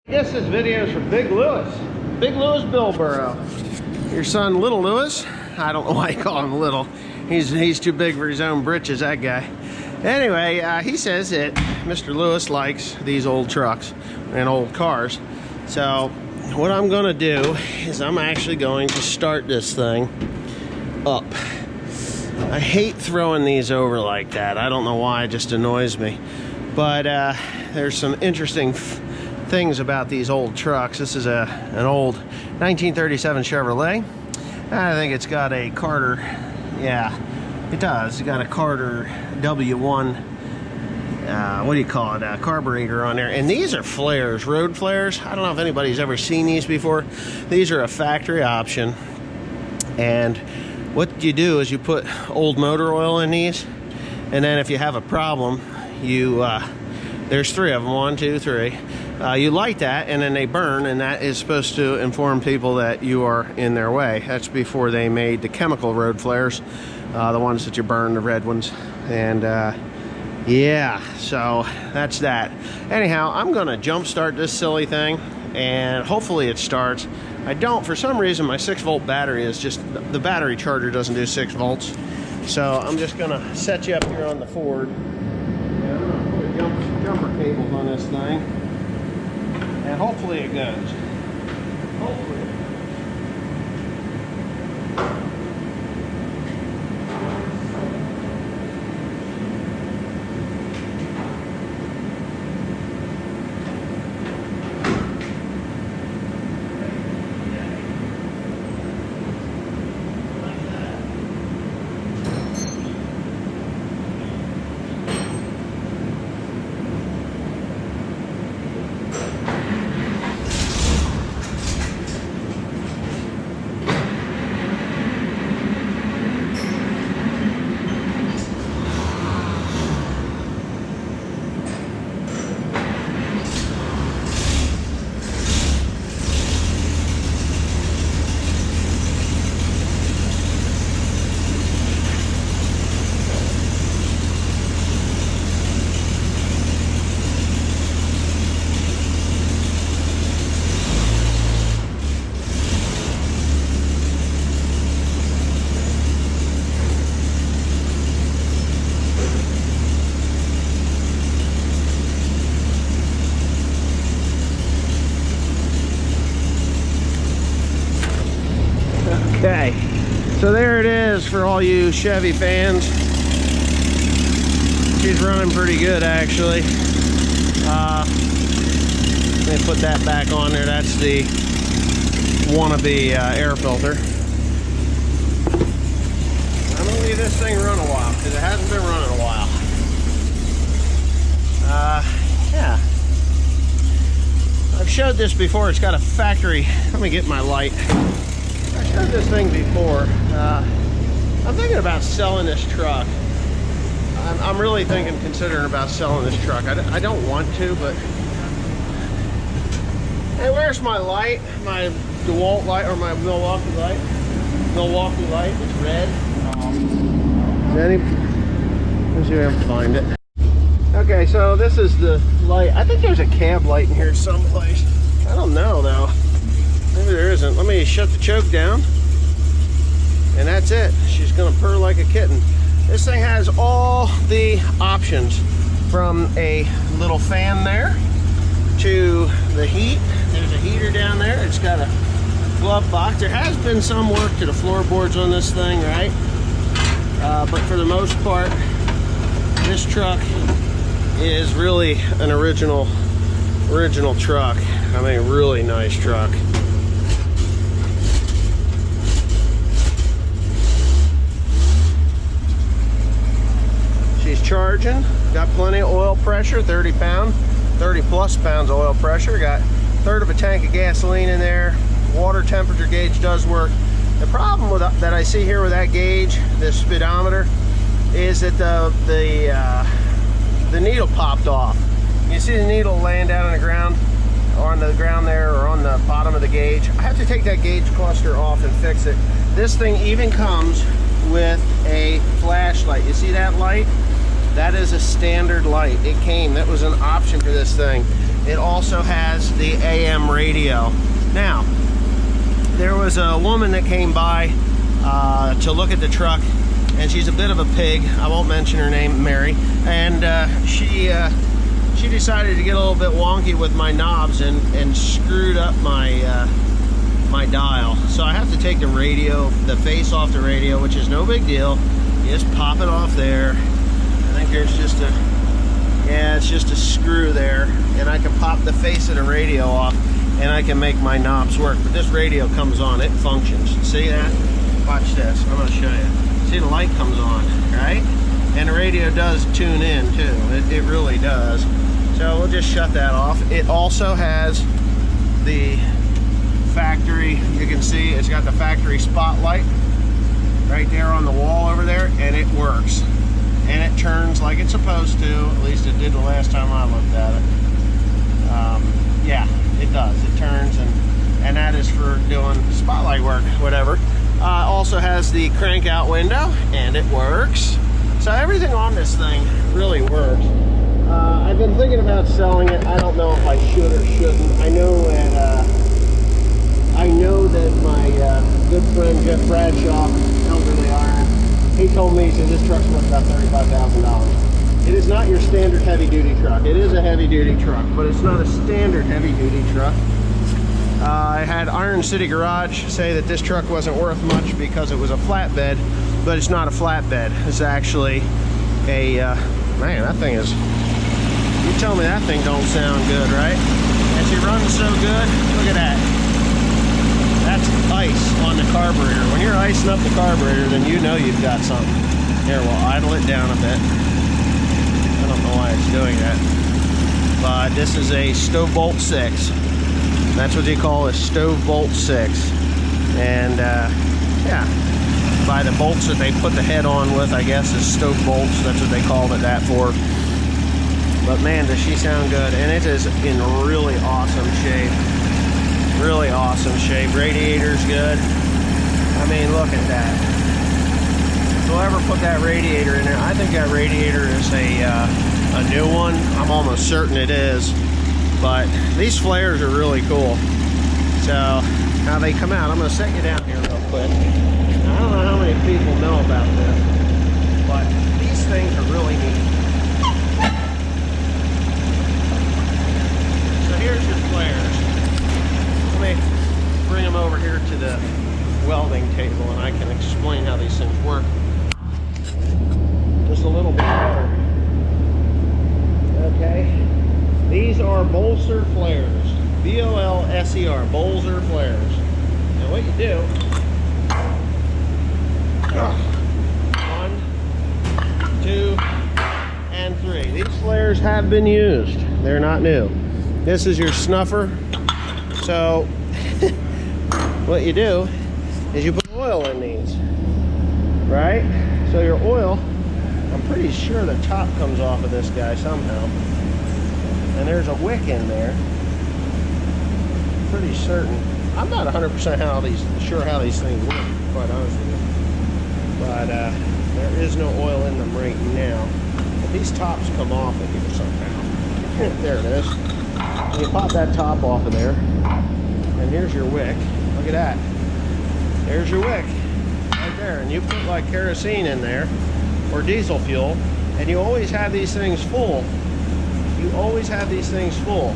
I guess this video is for Big Lewis. Big Lewis Bilborough. Your son, Little Lewis. I don't know why you call him little. He's too big for his own britches, that guy. Anyway, he says that Mr. Lewis likes these old trucks and old cars. So what I'm gonna do is I'm actually going to start this thing up. I hate throwing these over like that. I don't know why, it just annoys me. But there's some interesting things about these old trucks. This is an old 1937 Chevrolet. I think it's got a Carter, yeah, it does. It's got a Carter W1, what do you call it, carburetor on there. And these are flares, road flares. I don't know if anybody's ever seen these before. These are a factory option. And what you do is you put old motor oil in these, and then if you have a problem, you there's three of them, 1, 2, 3. You light that and then they burn, and that is supposed to inform people that you are in their way. That's before they made the chemical road flares, the ones that you burn, the red ones. And yeah, so that's that. Anyhow, I'm gonna jump start this silly thing and hopefully it starts. I don't, for some reason my 6-volt battery is just, the battery charger doesn't do 6 volts. So I'm just gonna set you up here on the Ford. Yeah, I'm gonna put jumper cables on this thing. And hopefully it goes. Hopefully. Okay, so there it is for all you Chevy fans. She's running pretty good, actually. Let me put that back on there. That's the wannabe air filter. I'm gonna leave this thing run a while because it hasn't been running a while. Yeah. I've showed this before. It's got a factory. Let me get my light. I showed this thing before. I'm thinking about selling this truck. I'm really considering about selling this truck. I don't want to, but... Hey, where's my light? My DeWalt light, or my Milwaukee light? Milwaukee light, it's red. Let's see if I can find it. Okay, so this is the light. I think there's a cab light in here someplace. I don't know, though. Maybe there isn't. Let me shut the choke down. And that's it. She's gonna purr like a kitten. This thing has all the options, from a little fan there to the heat. There's a heater down there. It's got a glove box. There has been some work to the floorboards on this thing, right? But for the most part, this truck is really an original truck. I mean, really nice truck. She's charging, got plenty of oil pressure, 30 plus pounds of oil pressure, got a third of a tank of gasoline in there. Water temperature gauge does work. The problem with that I see here with that gauge, this speedometer, is that the needle popped off. You see the needle laying down on the ground, or on the ground there, or on the bottom of the gauge. I have to take that gauge cluster off and fix it. This thing even comes with a flashlight. You see that light? That is a standard light. It came, that was an option for this thing. it also has the AM radio. Now, there was a woman that came by to look at the truck, and she's a bit of a pig. I won't mention her name, Mary. And she decided to get a little bit wonky with my knobs and screwed up my my dial. So I have to take the radio, the face off the radio, which is no big deal. You just pop it off there. I think there's just a, yeah, it's just a screw there, and I can pop the face of the radio off, and I can make my knobs work. But this radio comes on, it functions. See that? Watch this, I'm gonna show you. See, the light comes on, right? And the radio does tune in too, it really does. So we'll just shut that off. It also has the factory, you can see it's got the factory spotlight right there on the wall over there, and it works. And it turns like it's supposed to, at least it did the last time I looked at it. Yeah, it does, it turns, and that is for doing spotlight work, whatever. Also has the crank out window, and it works. So everything on this thing really works. I've been thinking about selling it. I don't know if I should or shouldn't. I know that my good friend Jeff Bradshaw, Elderly Iron, he told me, he said this truck's worth about $35,000. It is not your standard heavy-duty truck. It is a heavy-duty truck, but it's not a standard heavy-duty truck. I had Iron City Garage say that this truck wasn't worth much because it was a flatbed, but it's not a flatbed. It's actually a, man, that thing is, you tell me that thing don't sound good, right? And she runs so good, look at that. That's ice on the carburetor. When you're icing up the carburetor, then you know you've got something. Here, we'll idle it down a bit. I don't know why it's doing that. But this is a stove bolt 6. That's what they call a stove bolt 6. And yeah, by the bolts that they put the head on with, I guess, is stove bolts. That's what they called it that for. But man, does she sound good. And it is in really awesome shape. Really awesome shape. Radiator's good. I mean, look at that. Whoever put that radiator in there, I think that radiator is a new one. I'm almost certain it is. But these flares are really cool. So how they come out, I'm going to set you down here real quick. Now, I don't know how many people know about this, but these things are really neat. So here's your flares. Let me bring them over here to the welding table, and I can explain how these things work just a little bit better. Okay, these are Bolser flares, B-O-L-S-E-R, Bolser flares. Now what you do, 1, 2, and 3. These flares have been used, they're not new. This is your snuffer. So what you do is you put oil in these, right? So your oil, I'm pretty sure the top comes off of this guy somehow. And there's a wick in there. Pretty certain. I'm not 100% sure how these things work, quite honestly. But there is no oil in them right now. But these tops come off of here somehow. There it is. And you pop that top off of there. And here's your wick. Look at that. There's your wick right there. And you put like kerosene in there or diesel fuel, and you always have these things full. You always have these things full.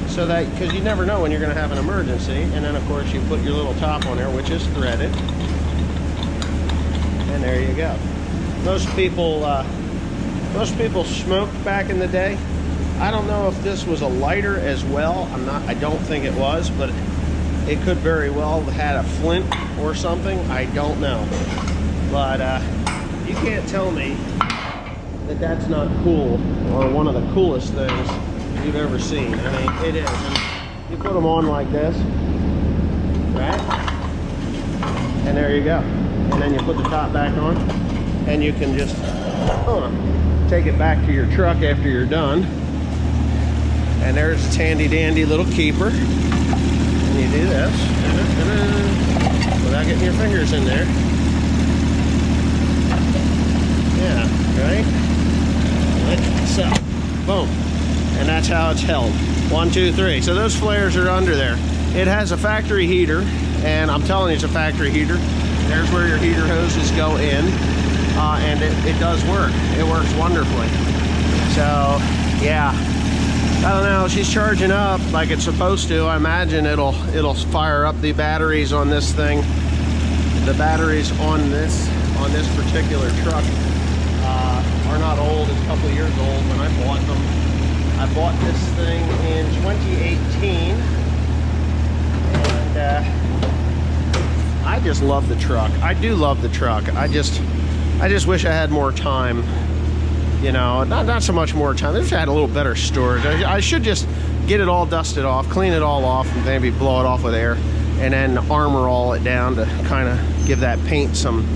So that, because you never know when you're going to have an emergency. And then of course you put your little top on there, which is threaded. And there you go. Most people smoked back in the day. I don't know if this was a lighter as well. I don't think it was, but it could very well have had a flint or something. I don't know. But you can't tell me that that's not cool, or one of the coolest things you've ever seen. I mean, it is. And you put them on like this, right? And there you go. And then you put the top back on, and you can just take it back to your truck after you're done. And there's its handy dandy little keeper. And you do this without getting your fingers in there. Yeah, right? So, boom. And that's how it's held. 1, 2, 3. So those flares are under there. It has a factory heater, and I'm telling you, it's a factory heater. There's where your heater hoses go in, and it does work. It works wonderfully. So, yeah. I don't know, she's charging up like it's supposed to. I imagine it'll fire up the batteries on this thing. The batteries on this particular truck are not old. It's a couple of years old when I bought them. I bought this thing in 2018, and I just love the truck. I do love the truck. I just wish I had more time. You know, not so much more time. I wish I had a little better storage. I should just get it all dusted off, clean it all off, and maybe blow it off with air, and then armor all it down to kind of give that paint some.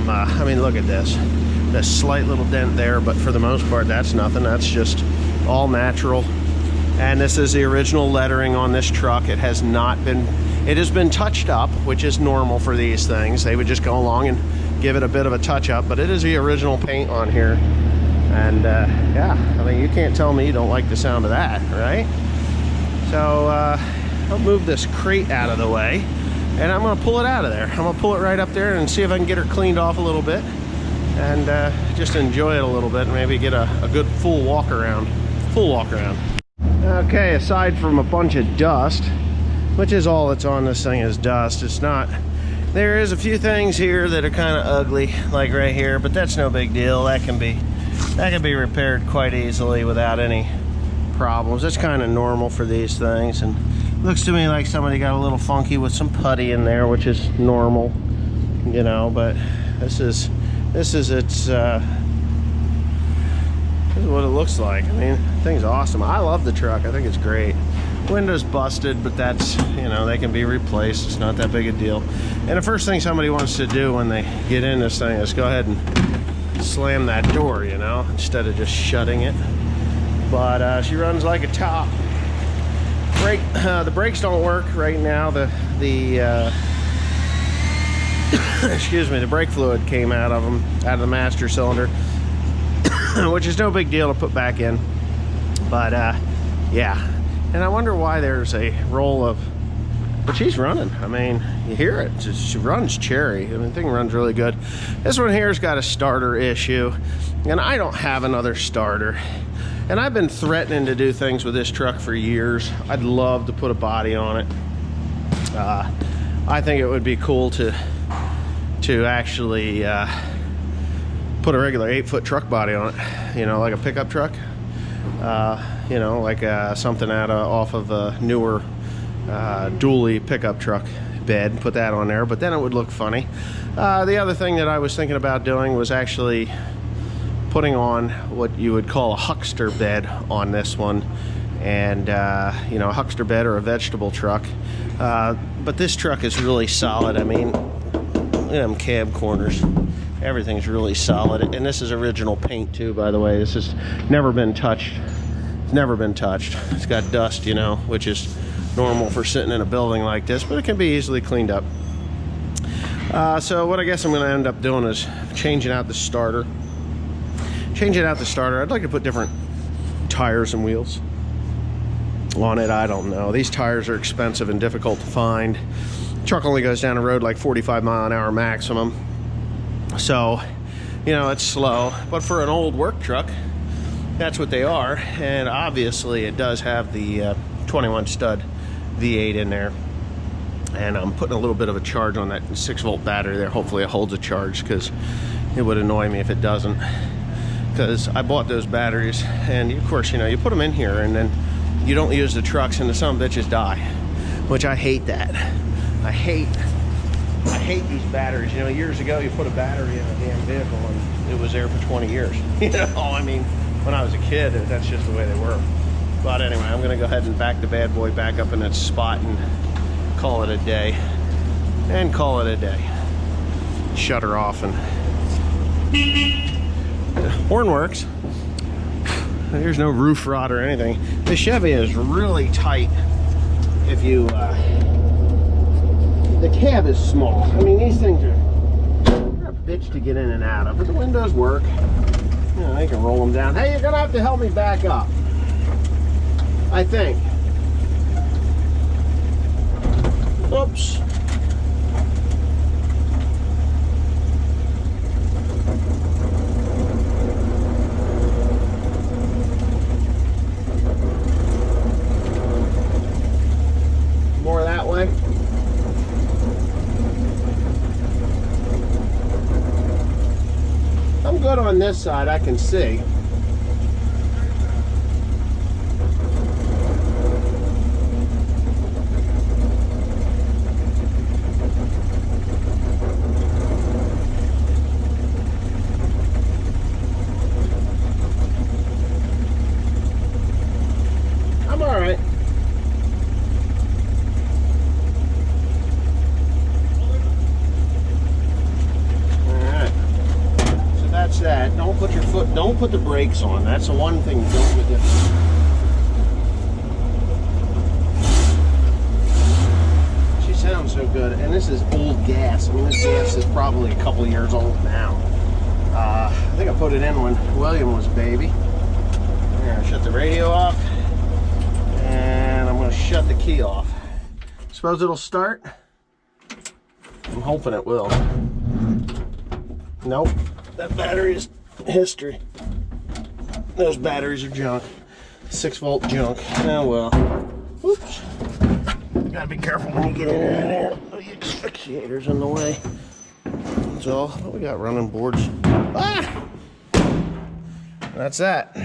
I mean, look at this slight little dent there, but for the most part, that's nothing. That's just all natural. And this is the original lettering on this truck. It has not been. It has been touched up, which is normal for these things. They would just go along and give it a bit of a touch up, but it is the original paint on here. And yeah, I mean, you can't tell me you don't like the sound of that, right? So I'll move this crate out of the way, and I'm gonna pull it out of there. I'm gonna pull it right up there and see if I can get her cleaned off a little bit, and just enjoy it a little bit, and maybe get a good full walk around. Okay, aside from a bunch of dust, which is all that's on this thing is dust, it's not. There is a few things here that are kind of ugly, like right here, but that's no big deal. That can be repaired quite easily without any problems. That's kind of normal for these things, and looks to me like somebody got a little funky with some putty in there, which is normal, you know. But this is what it looks like. I mean, the thing's awesome. I love the truck. I think it's great. Windows busted, but that's, you know, they can be replaced. It's not that big a deal. And the first thing somebody wants to do when they get in this thing is go ahead and slam that door, you know, instead of just shutting it. But she runs like a top. The brakes don't work right now. The excuse me, the brake fluid came out of the master cylinder, which is no big deal to put back in. But yeah. And I wonder why there's a roll of, but she's running. I mean, you hear it. She runs cherry. I mean, the thing runs really good. This one here's got a starter issue, and I don't have another starter. And I've been threatening to do things with this truck for years. I'd love to put a body on it. I think it would be cool to actually put a regular 8-foot truck body on it, you know, like a pickup truck. You know, like something off of a newer dually pickup truck bed, put that on there, but then it would look funny. The other thing that I was thinking about doing was actually putting on what you would call a huckster bed on this one, and you know, a huckster bed or a vegetable truck. But this truck is really solid. I mean, look at them cab corners. Everything's really solid, and this is original paint too, by the way. This has never been touched. It's never been touched. It's got dust, you know, which is normal for sitting in a building like this, but it can be easily cleaned up. So what I guess I'm going to end up doing is changing out the starter. I'd like to put different tires and wheels on it. I don't know. These tires are expensive and difficult to find. The truck only goes down the road like 45 mile an hour maximum. So, you know, it's slow, but for an old work truck, that's what they are. And obviously it does have the 21 stud V8 in there, and I'm putting a little bit of a charge on that 6-volt battery there. Hopefully it holds a charge, because it would annoy me if it doesn't, because I bought those batteries, and of course, you know, you put them in here and then you don't use the trucks, and the son of bitches die, which I hate that. I hate these batteries. You know, years ago you put a battery in a damn vehicle and it was there for 20 years. You know, I mean, when I was a kid, that's just the way they were. But anyway, I'm gonna go ahead and back the bad boy back up in its spot and call it a day. Shut her off, and the horn works. There's no roof rot or anything. The Chevy is really tight. If you the cab is small. I mean, these things are a bitch to get in and out of, but the windows work. You know, they can roll them down. Hey, you're gonna have to help me back up. I think. Oops. More that way. I'm good on this side, I can see. I'm all right. That's that. Don't put your foot, don't put the brakes on. That's the one thing don't do. She sounds so good. And this is old gas. I mean, this gas is probably a couple years old now. I think I put it in when William was a baby. I'm gonna shut the radio off. And I'm gonna shut the key off. Suppose it'll start? I'm hoping it will. Nope. That battery is history. Those batteries are junk. 6-volt junk. Oh well. Oops. Gotta be careful when you get in there. The asphyxiator's in the way. That's all. What we got running boards? Ah! That's that.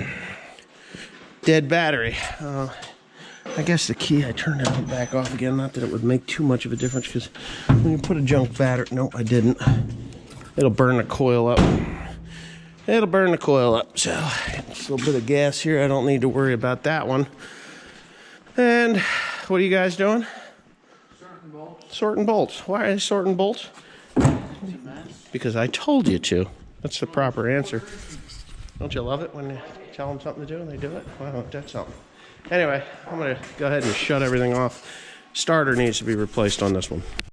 Dead battery. I guess the key, I turned it back off again. Not that it would make too much of a difference, because when you put a junk battery, no, I didn't. It'll burn the coil up. It'll burn the coil up. So, just a little bit of gas here. I don't need to worry about that one. And what are you guys doing? Sorting bolts. Sorting bolts. Why are they sorting bolts? Because I told you to. That's the proper answer. Don't you love it when you tell them something to do and they do it? Wow, that's something. Anyway, I'm going to go ahead and shut everything off. Starter needs to be replaced on this one.